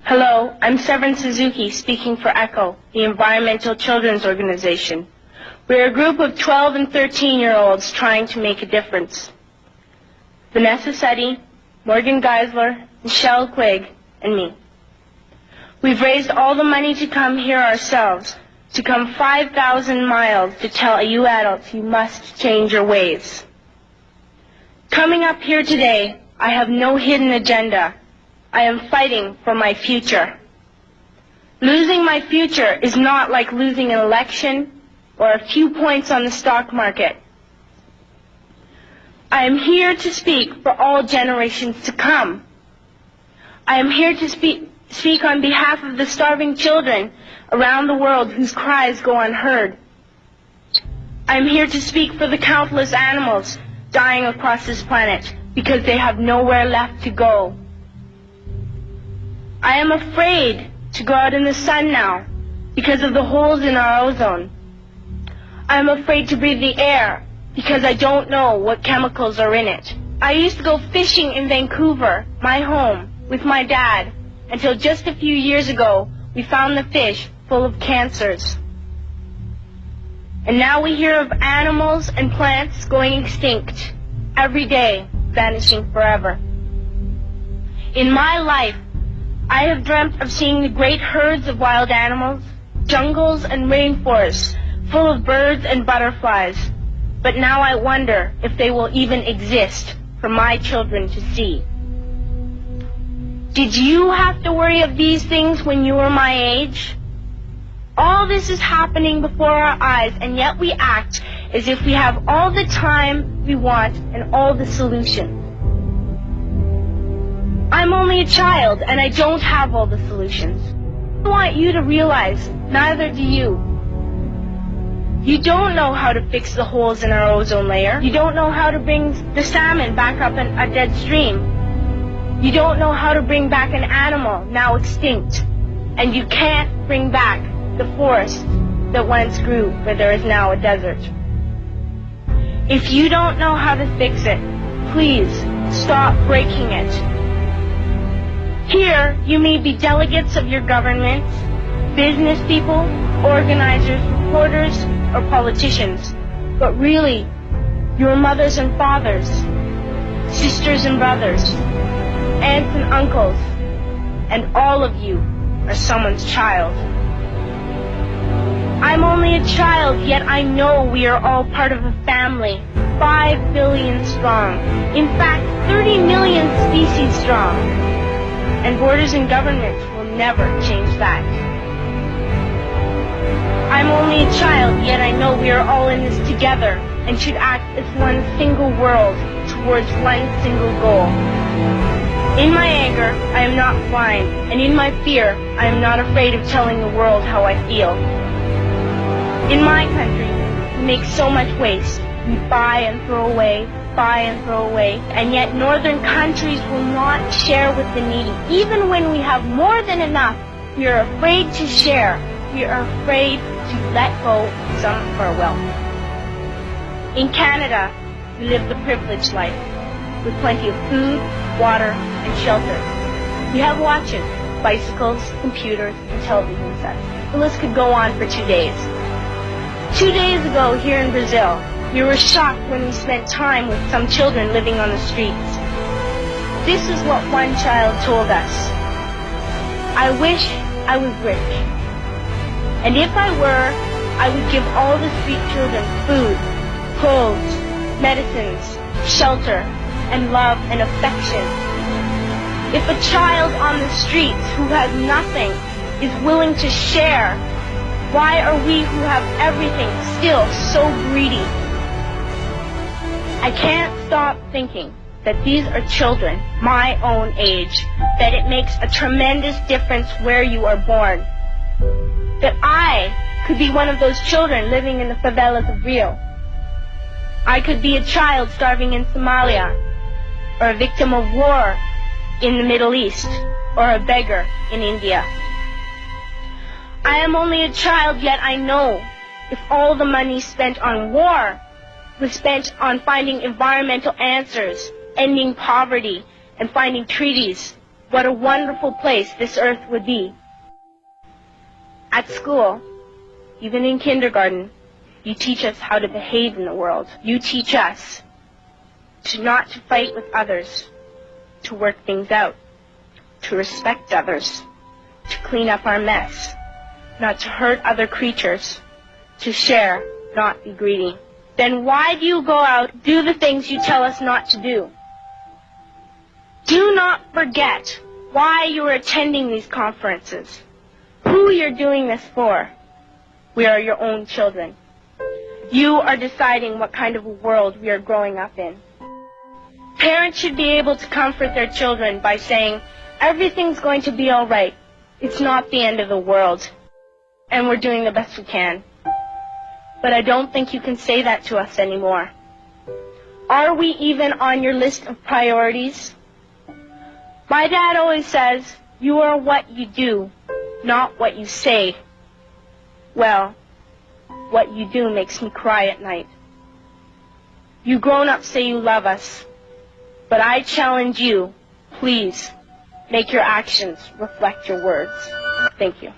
Hello, I'm Severn Suzuki speaking for ECHO, the Environmental Children's Organization. We're a group of 12 and 13-year-olds trying to make a difference. Vanessa Seti, Morgan Geisler, Michelle Quigg, and me. We've raised all the money to come here ourselves, to come 5,000 miles to tell you adults you must change your ways. Coming up here today, I have no hidden agenda. I am fighting for my future. Losing my future is not like losing an election or a few points on the stock market. I am here to speak for all generations to come. I am here to speak on behalf of the starving children around the world whose cries go unheard. I am here to speak for the countless animals dying across this planet because they have nowhere left to go. I am afraid to go out in the sun now because of the holes in our ozone. I am afraid to breathe the air because I don't know what chemicals are in it. I used to go fishing in Vancouver, my home, with my dad, until just a few years ago we found the fish full of cancers. And now we hear of animals and plants going extinct, every day vanishing forever. In my life, I have dreamt of seeing the great herds of wild animals, jungles and rainforests full of birds and butterflies. But now I wonder if they will even exist for my children to see. Did you have to worry of these things when you were my age? All this is happening before our eyes, and yet we act as if we have all the time we want and all the solutions. I'm only a child, and I don't have all the solutions. I want you to realize, neither do you. You don't know how to fix the holes in our ozone layer. You don't know how to bring the salmon back up in a dead stream. You don't know how to bring back an animal now extinct. And you can't bring back the forest that once grew where there is now a desert. If you don't know how to fix it, please stop breaking it. Here, you may be delegates of your governments, business people, organizers, reporters, or politicians, but really, your mothers and fathers, sisters and brothers, aunts and uncles, and all of you are someone's child. I'm only a child, yet I know we are all part of a family, 5 billion strong, in fact, 30 million species strong. And borders and governments will never change that. I'm only a child, yet I know we are all in this together and should act as one single world towards one single goal. In my anger, I am not blind, and in my fear, I am not afraid of telling the world how I feel. In my country, we make so much waste. We buy and throw away, and yet northern countries will not share with the needy. Even when we have more than enough, we are afraid to share. We are afraid to let go of some of our wealth. In Canada, we live the privileged life, with plenty of food, water, and shelter. We have watches, bicycles, computers, and television sets. The list could go on for 2 days. 2 days ago, here in Brazil, we were shocked when we spent time with some children living on the streets. This is what one child told us. I wish I was rich. And if I were, I would give all the street children food, clothes, medicines, shelter, and love and affection. If a child on the streets who has nothing is willing to share, why are we who have everything still so greedy? I can't stop thinking that these are children my own age, that it makes a tremendous difference where you are born. That I could be one of those children living in the favelas of Rio. I could be a child starving in Somalia, or a victim of war in the Middle East, or a beggar in India. I am only a child, yet I know if all the money spent on war was spent on finding environmental answers, ending poverty, and finding treaties, what a wonderful place this earth would be. At school, even in kindergarten, you teach us how to behave in the world. You teach us not to fight with others, to work things out, to respect others, to clean up our mess, not to hurt other creatures, to share, not be greedy. Then why do you go out, do the things you tell us not to do? Do not forget why you are attending these conferences, who you're doing this for. We are your own children. You are deciding what kind of a world we are growing up in. Parents should be able to comfort their children by saying, everything's going to be all right. It's not the end of the world, and we're doing the best we can. But I don't think you can say that to us anymore. Are we even on your list of priorities? My dad always says, you are what you do, not what you say. Well, what you do makes me cry at night. You grown-ups say you love us, but I challenge you, please, make your actions reflect your words. Thank you.